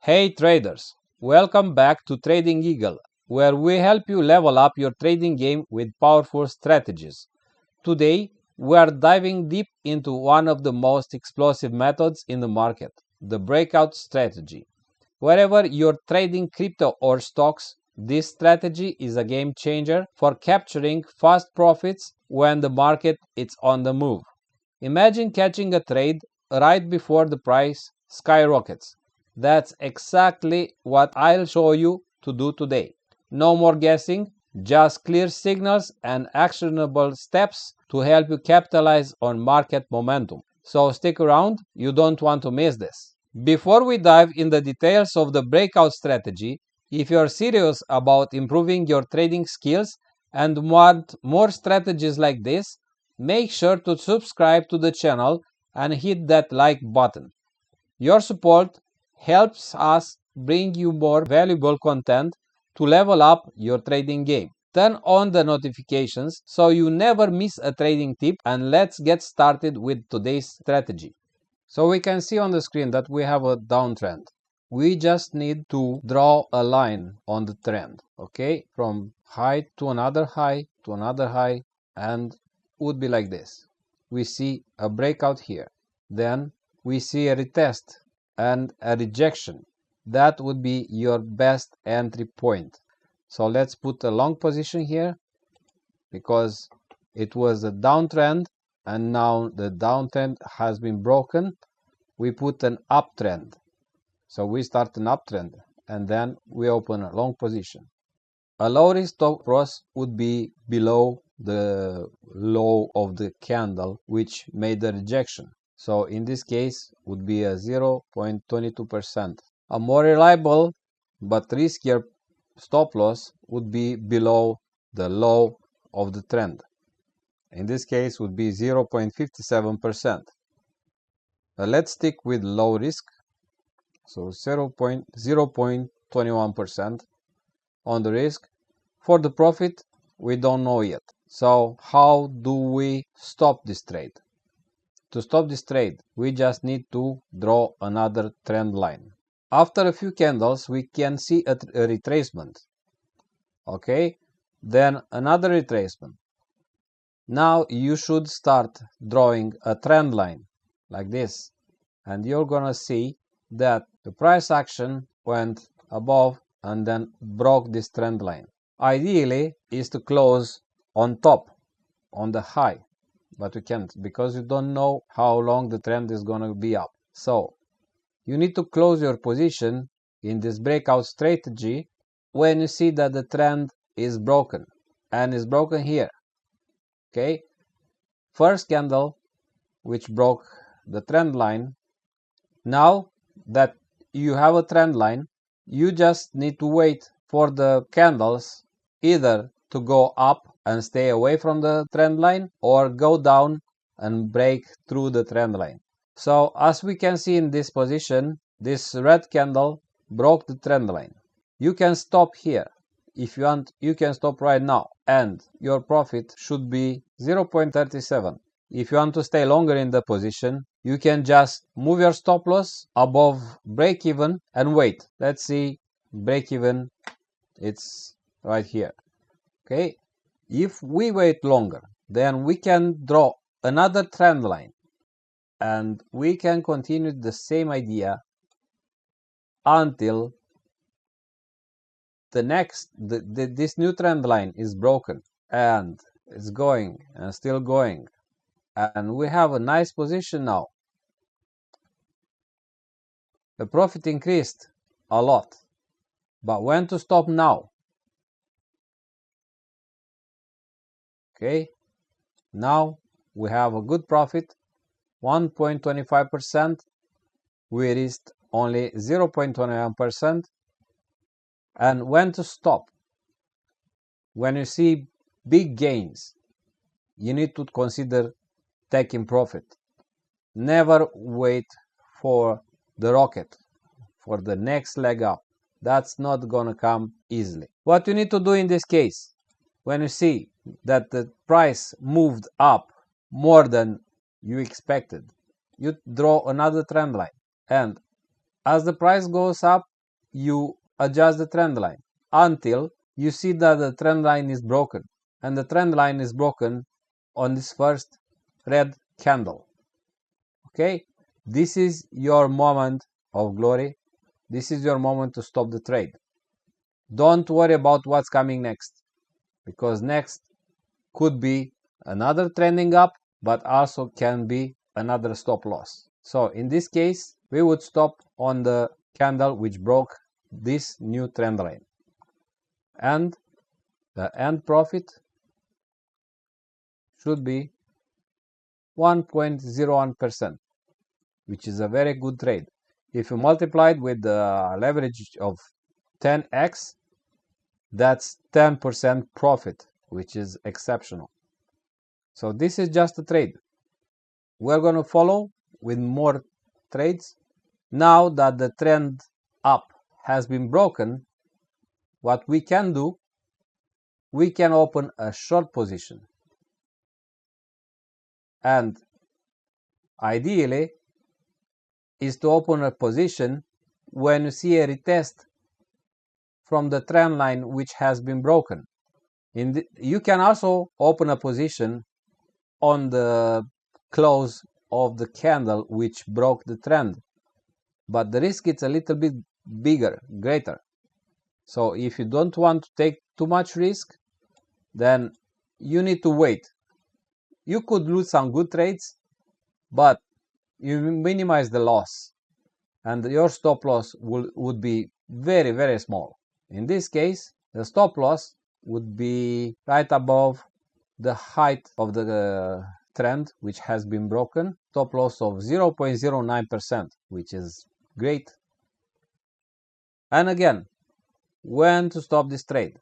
Hey traders, welcome back to Trading Eagle, where we help you level up your trading game with powerful strategies. Today, we are diving deep into one of the most explosive methods in the market, the breakout strategy. Wherever you're trading crypto or stocks, this strategy is a game changer for capturing fast profits when the market is on the move. Imagine catching a trade right before the price skyrockets. That's exactly what I'll show you to do today. No more guessing, just clear signals and actionable steps to help you capitalize on market momentum. So stick around, you don't want to miss this. Before we dive in the details of the breakout strategy, if you're serious about improving your trading skills and want more strategies like this, make sure to subscribe to the channel and hit that like button. Your support helps us bring you more valuable content to level up your trading game. Turn on the notifications so you never miss a trading tip, and let's get started with today's strategy. So we can see on the screen that we have a downtrend. We just need to draw a line on the trend, okay? From high to another high to another high, and would be like this. We see a breakout here. Then we see a retest and a rejection. That would be your best entry point. So let's put a long position here because it was a downtrend and now the downtrend has been broken. We put an uptrend. So we start an uptrend and then we open a long position. A low risk stop loss would be below the low of the candle which made the rejection. So in this case would be a 0.22%. A more reliable but riskier stop loss would be below the low of the trend. In this case would be 0.57%. Let's stick with low risk. So 0.21% on the risk. For the profit, we don't know yet. So how do we stop this trade? To stop this trade, we just need to draw another trend line. After a few candles, we can see a retracement. Okay, then another retracement. Now you should start drawing a trend line like this, and you're gonna see that the price action went above and then broke this trend line. Ideally is to close on top, on the high, but we can't because you don't know how long the trend is going to be up. So you need to close your position in this breakout strategy when you see that the trend is broken, and is broken here. Okay, first candle which broke the trend line. Now that you have a trend line, you just need to wait for the candles either to go up and stay away from the trend line or go down and break through the trend line. So as we can see in this position, this red candle broke the trend line. You can stop here. If you want, you can stop right now and your profit should be 0.37. If you want to stay longer in the position, you can just move your stop loss above break even and wait. Let's see, break even, it's right here. Okay, if we wait longer, then we can draw another trend line and we can continue the same idea until this new trend line is broken, and it's going and still going, and we have a nice position now. The profit increased a lot, but when to stop now? Okay, now we have a good profit, 1.25%. We reached only 0.21%. And when to stop? When you see big gains, you need to consider taking profit. Never wait for the rocket, for the next leg up. That's not gonna come easily. What you need to do in this case, when you see that the price moved up more than you expected, you draw another trend line. And as the price goes up, you adjust the trend line until you see that the trend line is broken, and the trend line is broken on this first red candle. Okay, this is your moment of glory. This is your moment to stop the trade. Don't worry about what's coming next, because next could be another trending up, but also can be another stop loss. So in this case, we would stop on the candle which broke this new trend line, and the end profit should be 1.01%, which is a very good trade. If you multiply it with the leverage of 10x, that's 10% profit, which is exceptional. So this is just a trade. We're going to follow with more trades. Now that the trend up has been broken, what we can do, we can open a short position. And ideally is to open a position when you see a retest from the trend line which has been broken. You can also open a position on the close of the candle which broke the trend, but the risk is a little bit bigger, greater. So if you don't want to take too much risk, then you need to wait. You could lose some good trades, but you minimize the loss, and your stop loss would be very, very small. In this case, the stop loss would be right above the height of the trend which has been broken. Stop loss of 0.09%, which is great. And again, when to stop this trade?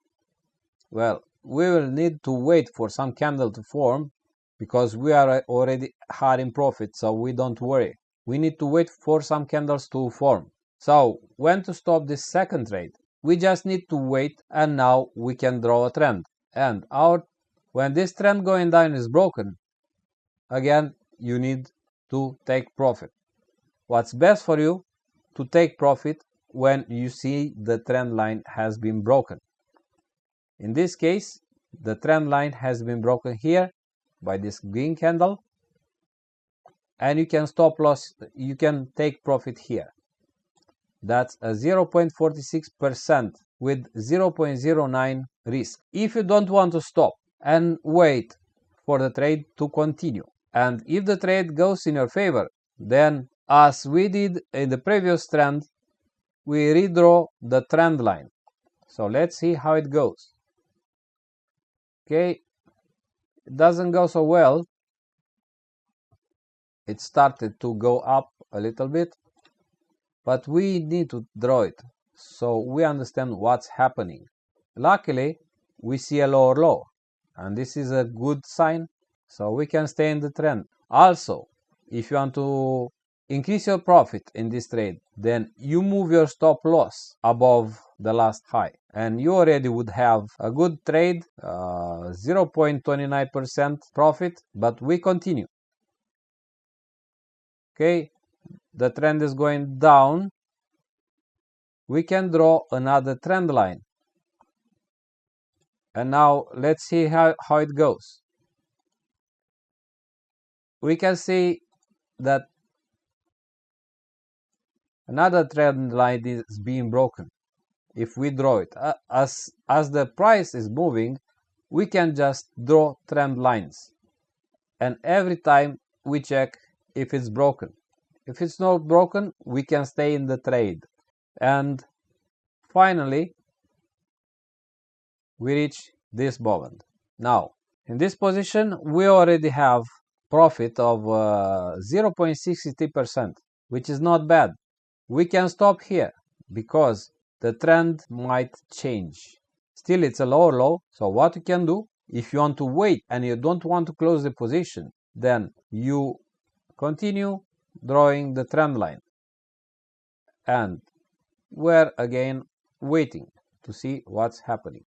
Well, we will need to wait for some candle to form, because we are already hard in profit, so we don't worry. We need to wait for some candles to form. So when to stop this second trade? We just need to wait, and now we can draw a trend. And when this trend going down is broken, again, you need to take profit. What's best for you? To take profit when you see the trend line has been broken. In this case, the trend line has been broken here by this green candle, and you can stop loss, you can take profit here. That's a 0.46% with 0.09 risk. If you don't want to stop and wait for the trade to continue, and if the trade goes in your favor, then as we did in the previous trend, we redraw the trend line. So let's see how it goes. Okay, it doesn't go so well. It started to go up a little bit, but we need to draw it so we understand what's happening. Luckily, we see a lower low, and this is a good sign, so we can stay in the trend. Also, if you want to increase your profit in this trade, then you move your stop loss above the last high, and you already would have a good trade, 0.29% profit, but we continue. Okay, the trend is going down. We can draw another trend line. And now let's see how it goes. We can see that another trend line is being broken. If we draw it, as the price is moving, we can just draw trend lines. And every time we check if it's broken. If it's not broken, we can stay in the trade. And finally, we reach this moment. Now, in this position, we already have profit of 0.63%, which is not bad. We can stop here because the trend might change. Still, it's a lower low. So what you can do, if you want to wait and you don't want to close the position, then you continue drawing the trend line. And we're again waiting to see what's happening.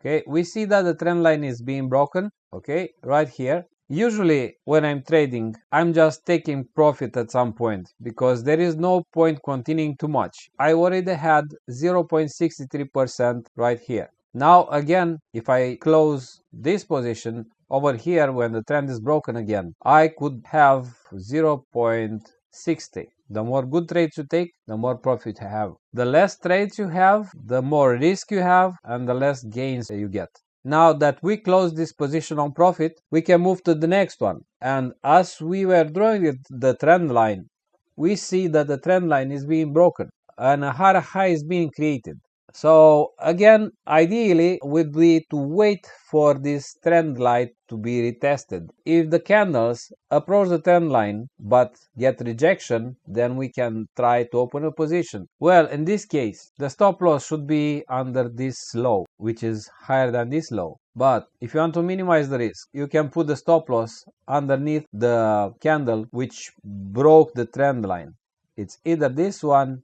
Okay, we see that the trend line is being broken, okay, right here. Usually when I'm trading, I'm just taking profit at some point because there is no point continuing too much. I already had 0.63% right here. Now again, if I close this position over here when the trend is broken again, I could have 0.60. The more good trades you take, the more profit you have. The less trades you have, the more risk you have, and the less gains you get. Now that we close this position on profit, we can move to the next one. And as we were drawing the trend line, we see that the trend line is being broken and a higher high is being created. So again, ideally would be to wait for this trend line to be retested. If the candles approach the trend line but get rejection, then we can try to open a position. Well, in this case, the stop loss should be under this low, which is higher than this low. But if you want to minimize the risk, you can put the stop loss underneath the candle which broke the trend line. It's either this one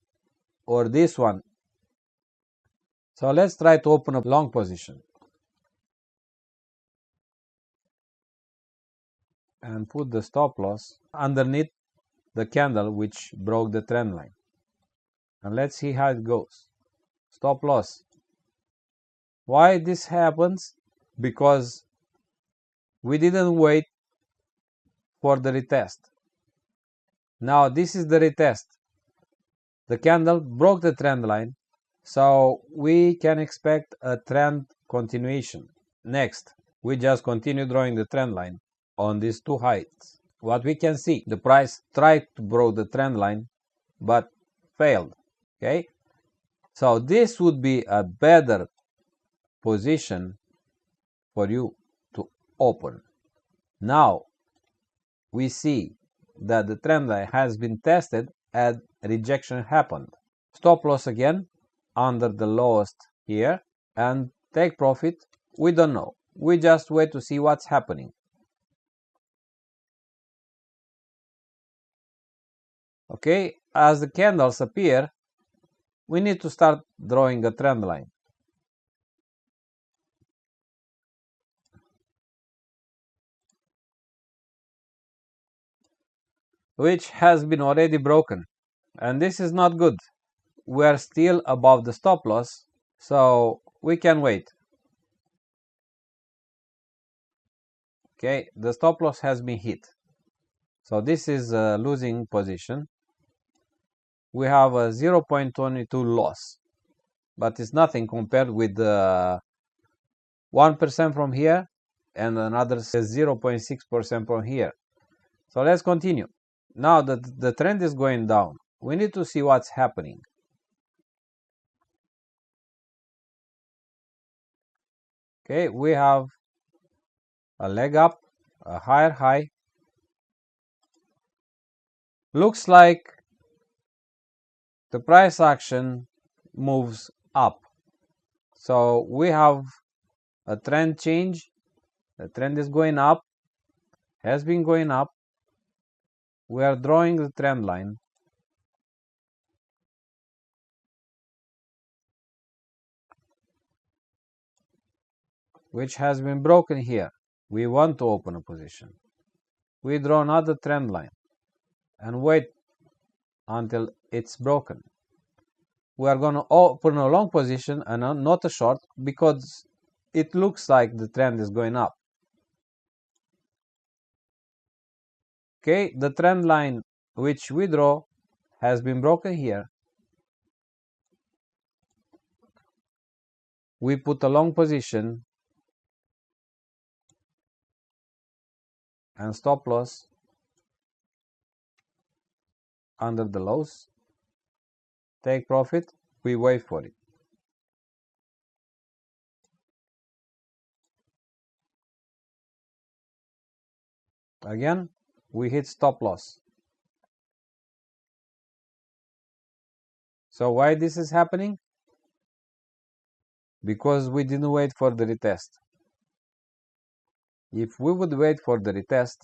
or this one. So let's try to open a long position and put the stop loss underneath the candle which broke the trend line. And let's see how it goes. Stop loss. Why this happens? Because we didn't wait for the retest. Now this is the retest. The candle broke the trend line, so we can expect a trend continuation. Next, we just continue drawing the trend line on these two heights. What we can see, the price tried to break the trend line but failed. Okay, so this would be a better position for you to open. Now we see that the trend line has been tested and rejection happened. Stop loss again under the lowest here and take profit. We don't know. We just wait to see what's happening. Okay, as the candles appear, we need to start drawing a trend line. Which has been already broken. And this is not good. We are still above the stop loss, so we can wait. Okay, the stop loss has been hit. So this is a losing position. We have a 0.22 loss, but it's nothing compared with the 1% from here and another 0.6% from here. So let's continue. Now that the trend is going down, we need to see what's happening. Okay, we have a leg up, a higher high. Looks like the price action moves up. So we have a trend change. The trend is going up, has been going up. We are drawing the trend line. Which has been broken here. We want to open a position. We draw another trend line and wait until it's broken. We are going to open a long position and not a short because it looks like the trend is going up. Okay, the trend line which we draw has been broken here. We put a long position and stop loss under the lows. Take profit. We wait for it. Again, we hit stop loss. So why this is happening? Because we didn't wait for the retest. If we would wait for the retest,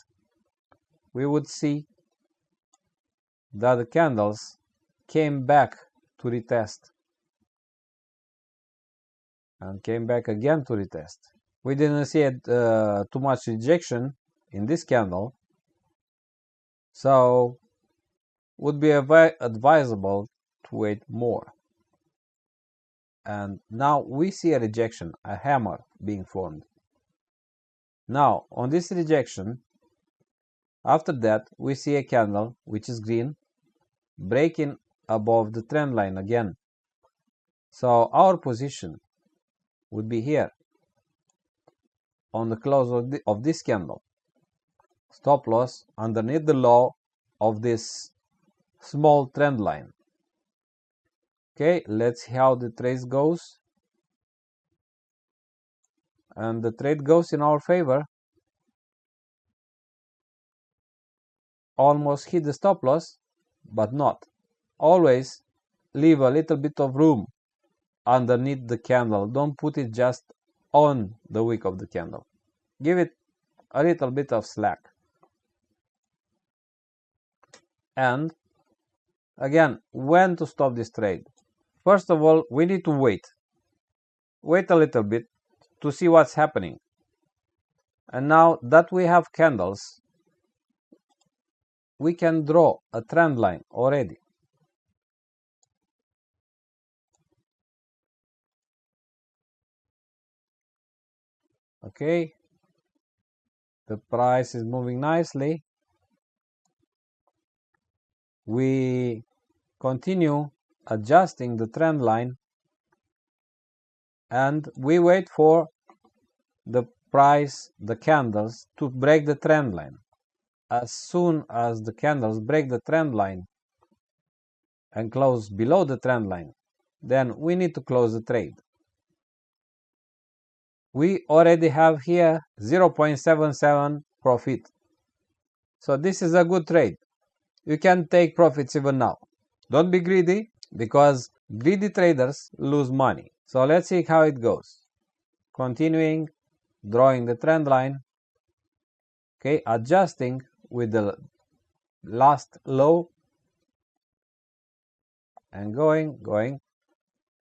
we would see that the candles came back to retest and came back again to retest. We didn't see too much rejection, in this candle, so would be advisable to wait more. And now we see a rejection, a hammer being formed. Now on this rejection, after that we see a candle which is green breaking above the trend line again. So our position would be here on the close of this candle. Stop loss underneath the low of this small trend line. Okay, let's see how the trade goes. And the trade goes in our favor. Almost hit the stop loss, but not. Always leave a little bit of room underneath the candle. Don't put it just on the wick of the candle. Give it a little bit of slack. And again, when to stop this trade? First of all, we need to wait. Wait a little bit to see what's happening. And now that we have candles, we can draw a trend line already. Okay, the price is moving nicely. We continue adjusting the trend line and we wait for the price, the candles, to break the trend line. As soon as the candles break the trend line and close below the trend line, then we need to close the trade. We already have here 0.77 profit. So this is a good trade. You can take profits even now. Don't be greedy, because greedy traders lose money. So let's see how it goes. Continuing, drawing the trend line. Okay, adjusting with the last low and going.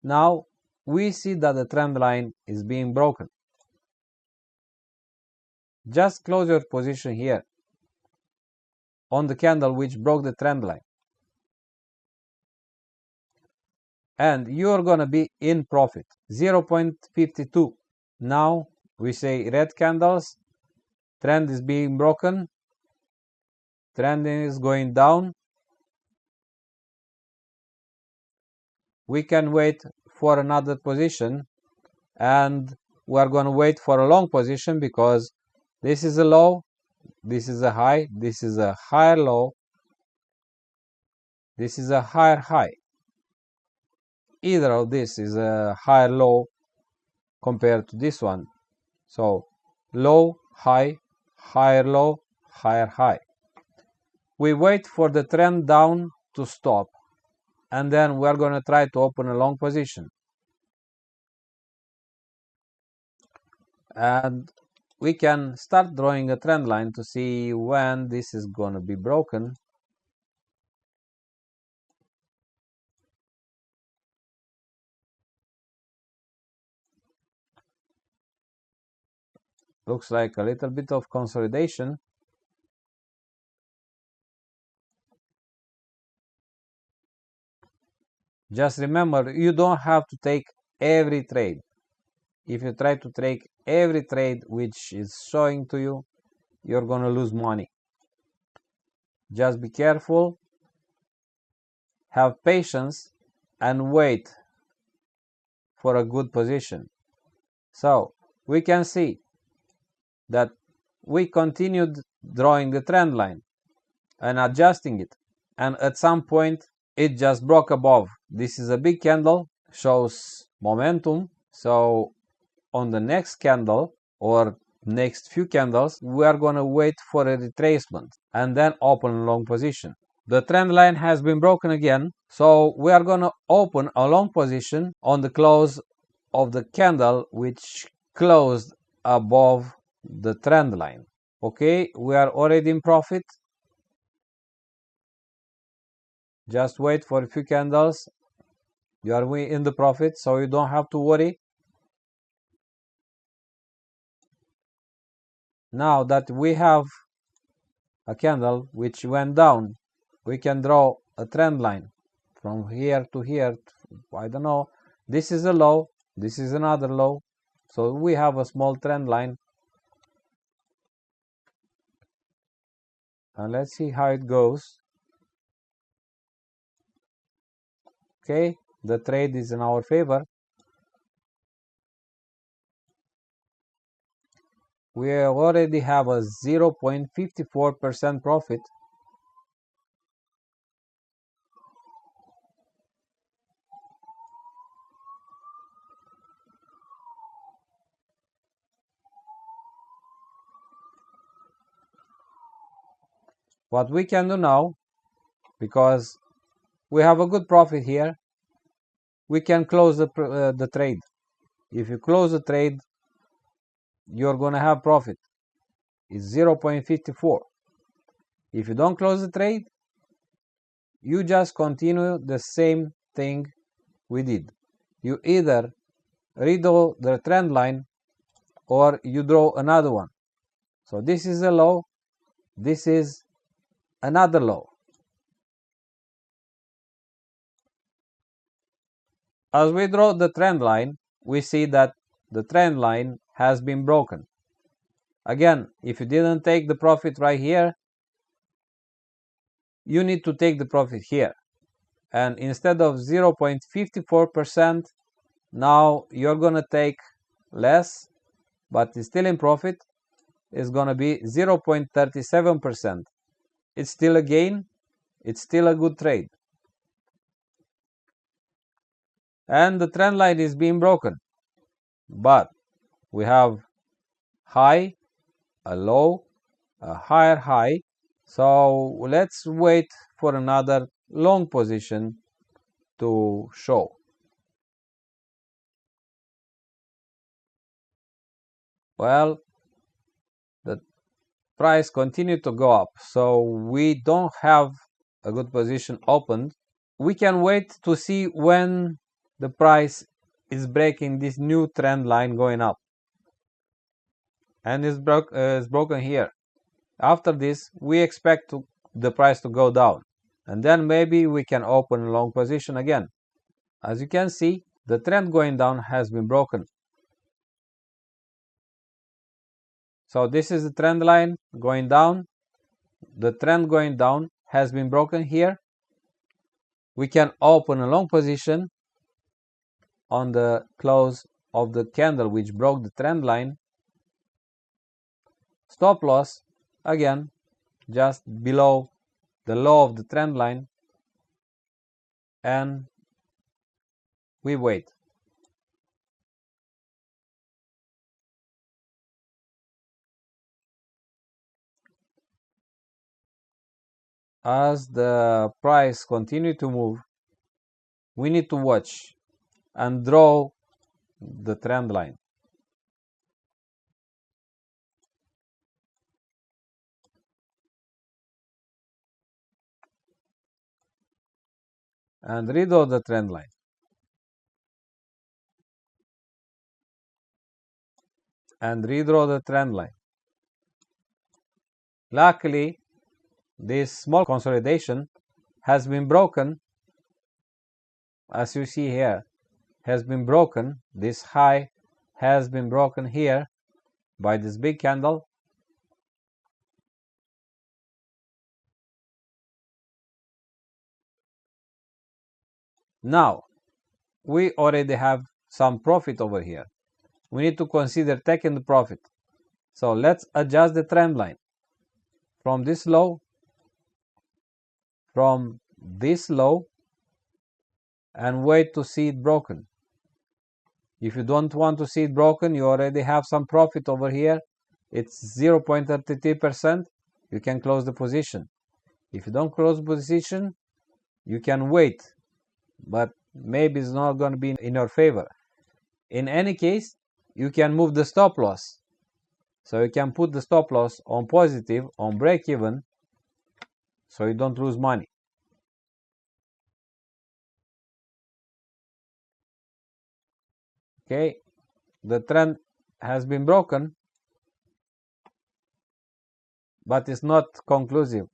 Now we see that the trend line is being broken. Just close your position here on the candle which broke the trend line. And you're going to be in profit, 0.52. Now we say red candles, trend is being broken, trend is going down. We can wait for another position, and we're going to wait for a long position because this is a low, this is a high, this is a higher low, this is a higher high. Either of this is a higher low compared to this one. So low, high, higher low, higher high. We wait for the trend down to stop, and then we're going to try to open a long position. And we can start drawing a trend line to see when this is going to be broken. Looks like a little bit of consolidation. Just remember, you don't have to take every trade. If you try to take every trade which is showing to you, you're going to lose money. Just be careful, have patience, and wait for a good position. So we can see that we continued drawing the trend line and adjusting it, and at some point it just broke above. This is a big candle, shows momentum. So on the next candle or next few candles, we are going to wait for a retracement and then open a long position. The trend line has been broken again, so we are going to open a long position on the close of the candle which closed above the trend line. Okay, we are already in profit. Just wait for a few candles. You are in the profit, so you don't have to worry. Now that we have a candle which went down, we can draw a trend line from here to here. I don't know. This is a low. This is another low. So we have a small trend line. And let's see how it goes. Okay, the trade is in our favor. We already have a 0.54% profit. What we can do now, because we have a good profit here, we can close the trade. If you close the trade, you're going to have profit. It's 0.54. If you don't close the trade, you just continue the same thing we did. You either redraw the trend line or you draw another one. So this is a low, this is another low. As we draw the trend line, we see that the trend line has been broken. Again, if you didn't take the profit right here, you need to take the profit here. And instead of 0.54%, now you're going to take less, but it's still in profit. It's going to be 0.37%. It's still a gain. It's still a good trade. And the trend line is being broken. But we have high, a low, a higher high. So let's wait for another long position to show. Well, the price continued to go up, so we don't have a good position opened. We can wait to see when the price is breaking this new trend line going up, and it's broken here. After this, we expect the price to go down, and then maybe we can open a long position again. As you can see, the trend going down has been broken. So this is the trend line going down. The trend going down has been broken here. We can open a long position on the close of the candle which broke the trend line. Stop loss again just below the low of the trend line, and we wait. As the price continue to move, we need to watch and draw the trend line. And redraw the trend line. And redraw the trend line. Luckily, this small consolidation has been broken. As you see here, has been broken. This high has been broken here by this big candle. Now, we already have some profit over here. We need to consider taking the profit. So let's adjust the trend line from this low, and wait to see it broken. If you don't want to see it broken, you already have some profit over here. It's 0.33%. You can close the position. If you don't close the position, you can wait, but maybe it's not going to be in your favor. In any case, you can move the stop loss. So you can put the stop loss on positive, on break even, so you don't lose money. Okay, the trend has been broken. but it's not conclusive.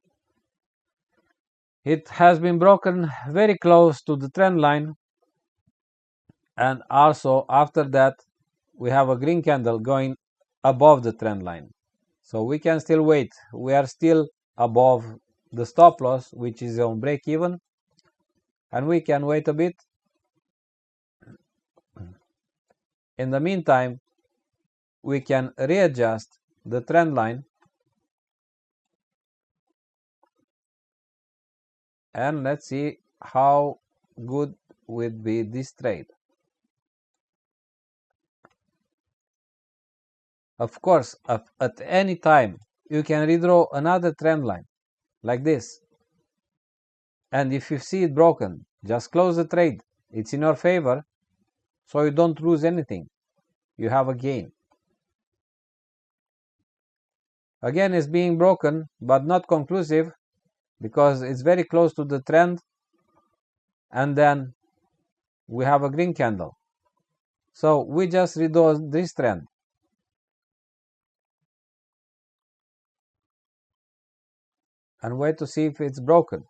It has been broken very close to the trend line, and also after that we have a green candle going above the trend line. So we can still wait. We are still above the stop loss, which is on break even, and we can wait a bit. In the meantime, we can readjust the trend line, and let's see how good would be this trade. Of course, at any time you can redraw another trend line like this, and if you see it broken, just close the trade. It's in your favor, so you don't lose anything. You have a gain. Again, it's being broken, but not conclusive, because it's very close to the trend, and then we have a green candle. So we just redraw this trend. And wait to see if it's broken.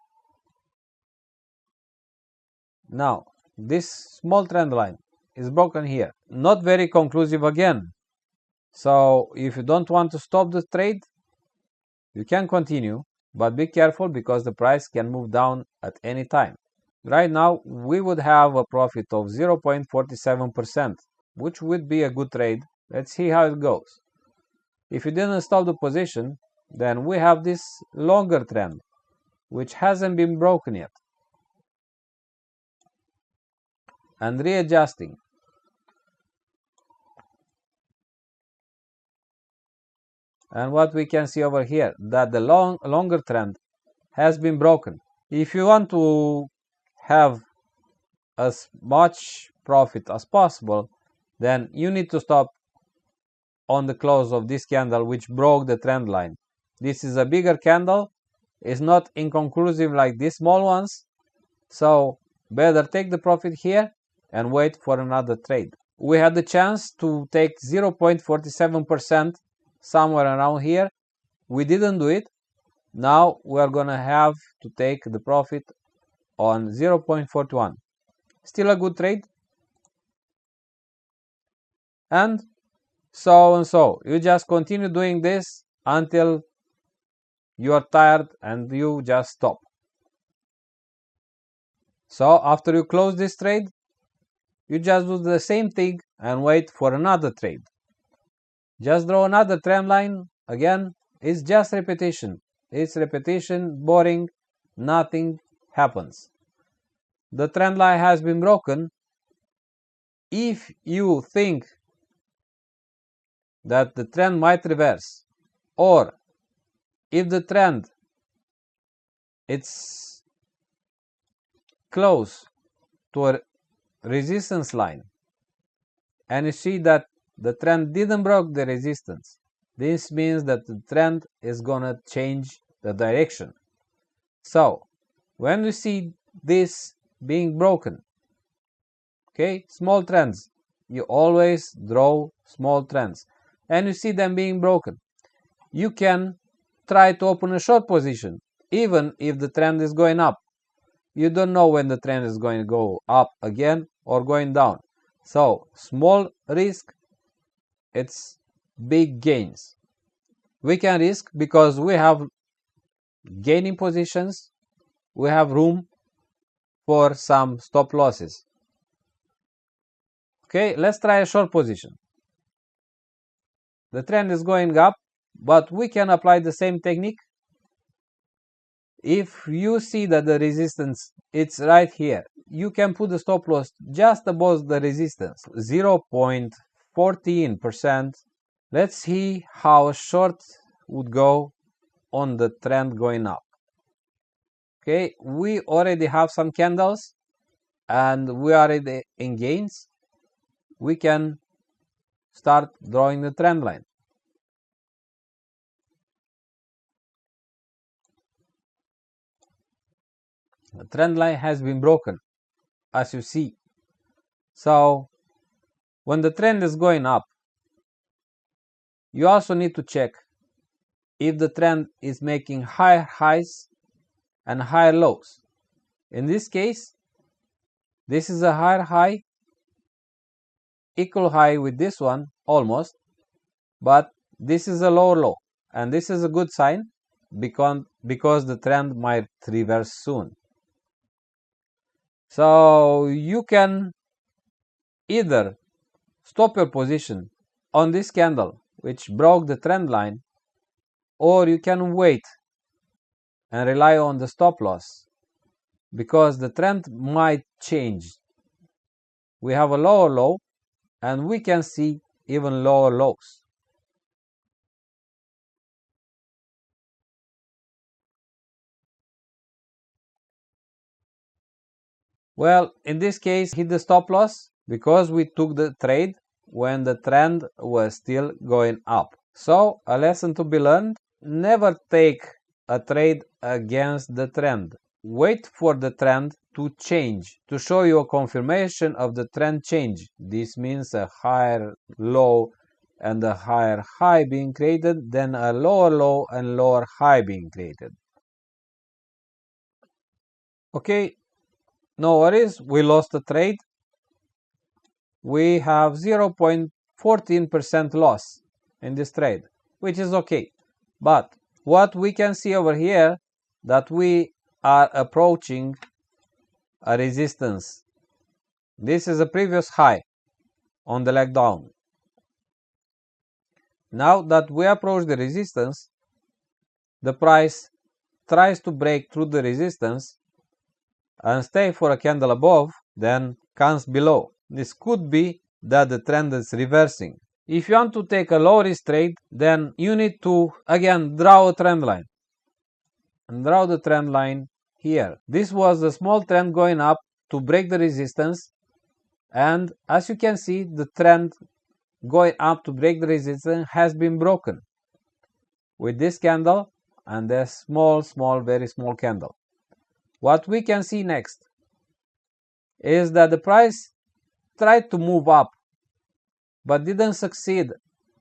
Now, this small trend line is broken here. Not very conclusive again. So if you don't want to stop the trade, you can continue, but be careful because the price can move down at any time. Right now, we would have a profit of 0.47%, which would be a good trade. Let's see how it goes. If you didn't stop the position, then we have this longer trend, which hasn't been broken yet, and readjusting. And what we can see over here, that the longer trend has been broken. If you want to have as much profit as possible, then you need to stop on the close of this candle, which broke the trend line. This is a bigger candle. It's not inconclusive like these small ones. So better take the profit here and wait for another trade. We had the chance to take 0.47% somewhere around here. We didn't do it. Now we are going to have to take the profit on 0.41. Still a good trade. And so. You just continue doing this until you are tired and you just stop. So after you close this trade, you just do the same thing and wait for another trade. Just draw another trend line. Again, it's just repetition. It's repetition, boring, nothing happens. The trend line has been broken. If you think that the trend might reverse, or if the trend it's close to a resistance line, and you see that the trend didn't break the resistance, this means that the trend is gonna change the direction. So when we see this being broken, okay, small trends, you always draw small trends, and you see them being broken, you can try to open a short position even if the trend is going up. You don't know when the trend is going to go up again or going down. So small risk, it's big gains. We can risk because we have gaining positions, we have room for some stop losses. Okay, let's try a short position. The trend is going up, but we can apply the same technique. If you see that the resistance it's right here, you can put the stop loss just above the resistance, 0.14%. Let's see how short would go on the trend going up. Okay, we already have some candles and we are already in gains. We can start drawing the trend line. The trend line has been broken, as you see. So when the trend is going up, you also need to check if the trend is making higher highs and higher lows. In this case, this is a higher high, equal high with this one almost, but this is a lower low, and this is a good sign because the trend might reverse soon. So you can either stop your position on this candle which broke the trend line, or you can wait and rely on the stop loss because the trend might change. We have a lower low and we can see even lower lows. Well, in this case, hit the stop loss because we took the trade when the trend was still going up. So, a lesson to be learned: never take a trade against the trend. Wait for the trend to change, to show you a confirmation of the trend change. This means a higher low and a higher high being created, then a lower low and lower high being created. Okay, no worries, we lost the trade. We have 0.14% loss in this trade, which is okay. But what we can see over here, that we are approaching a resistance. This is a previous high on the leg down. Now that we approach the resistance, the price tries to break through the resistance and stay for a candle above, then comes below. This could be that the trend is reversing. If you want to take a low risk trade, then you need to again draw a trend line. And draw the trend line here. This was a small trend going up to break the resistance, and as you can see, the trend going up to break the resistance has been broken with this candle and a very small candle. What we can see next is that the price tried to move up but didn't succeed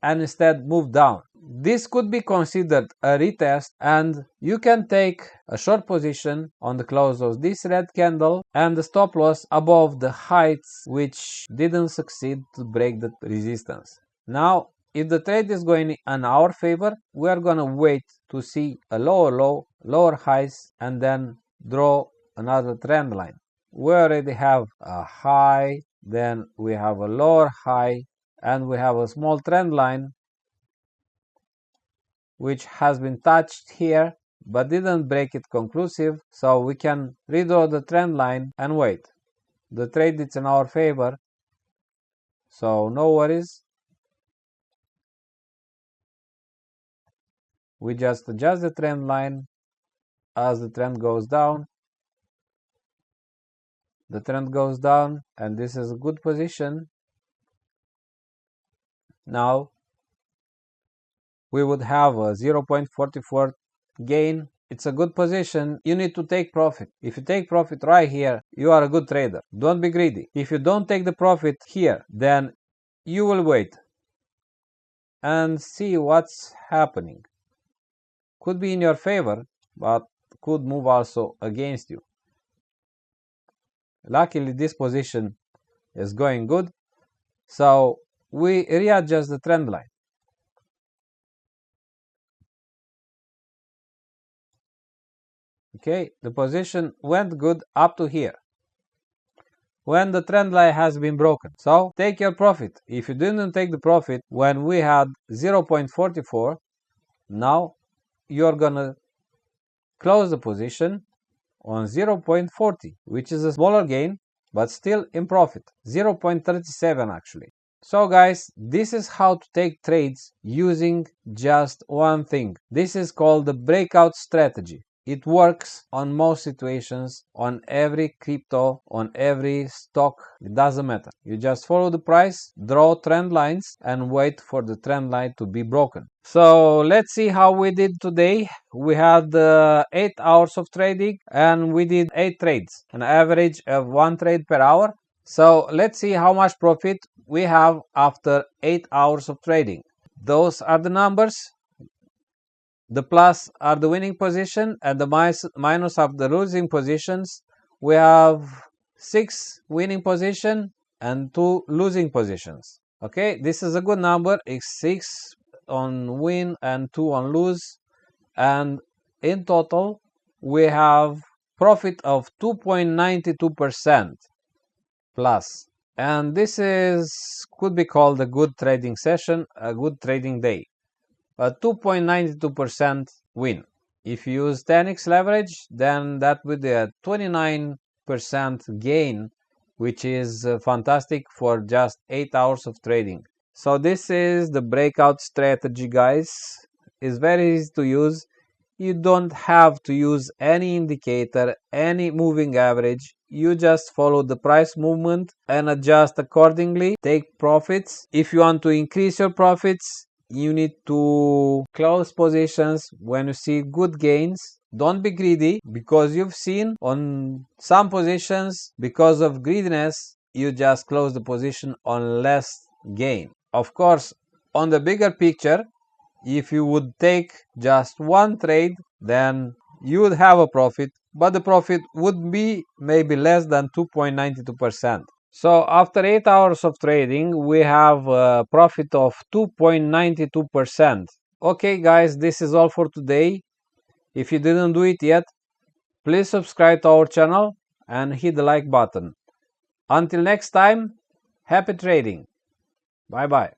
and instead moved down. This could be considered a retest, and you can take a short position on the close of this red candle and the stop loss above the heights which didn't succeed to break the resistance. Now, if the trade is going in our favor, we are going to wait to see a lower low, lower highs, and then draw another trend line. We already have a high, then we have a lower high, and we have a small trend line which has been touched here but didn't break it conclusive, so we can redraw the trend line and wait. The trade is in our favor, so no worries. We just adjust the trend line as the trend goes down. The trend goes down, and this is a good position. Now we would have a 0.44 gain. It's a good position. You need to take profit. If you take profit right here, you are a good trader. Don't be greedy. If you don't take the profit here, then you will wait and see what's happening. Could be in your favor, but could move also against you. Luckily, this position is going good, so we readjust the trend line. Okay, the position went good up to here when the trend line has been broken. So take your profit. If you didn't take the profit when we had 0.44, now you're gonna close the position on 0.40, which is a smaller gain, but still in profit. 0.37 actually. So guys, this is how to take trades using just one thing. This is called the breakout strategy. It works on most situations, on every crypto, on every stock. It doesn't matter. You just follow the price, draw trend lines, and wait for the trend line to be broken. So let's see how we did today. We had 8 hours of trading and we did 8 trades, an average of 1 trade per hour. So let's see how much profit we have after 8 hours of trading. Those are the numbers. The plus are the winning position and the minus of the losing positions. We have 6 winning position and 2 losing positions. Okay, this is a good number. It's 6 on win and 2 on lose, and in total we have profit of 2.92% plus, and this could be called a good trading session, a good trading day. A 2.92% win. If you use 10x leverage, then that would be a 29% gain, which is fantastic for just 8 hours of trading. So this is the breakout strategy, guys. It's very easy to use. You don't have to use any indicator, any moving average. You just follow the price movement and adjust accordingly. Take profits. If you want to increase your profits, you need to close positions when you see good gains. Don't be greedy, because you've seen on some positions, because of greediness, you just close the position on less gain. Of course, on the bigger picture, if you would take just one trade, then you would have a profit, but the profit would be maybe less than 2.92%. So after 8 hours of trading, we have a profit of 2.92%. Okay guys, this is all for today. If you didn't do it yet, please subscribe to our channel and hit the like button. Until next time, happy trading. Bye bye.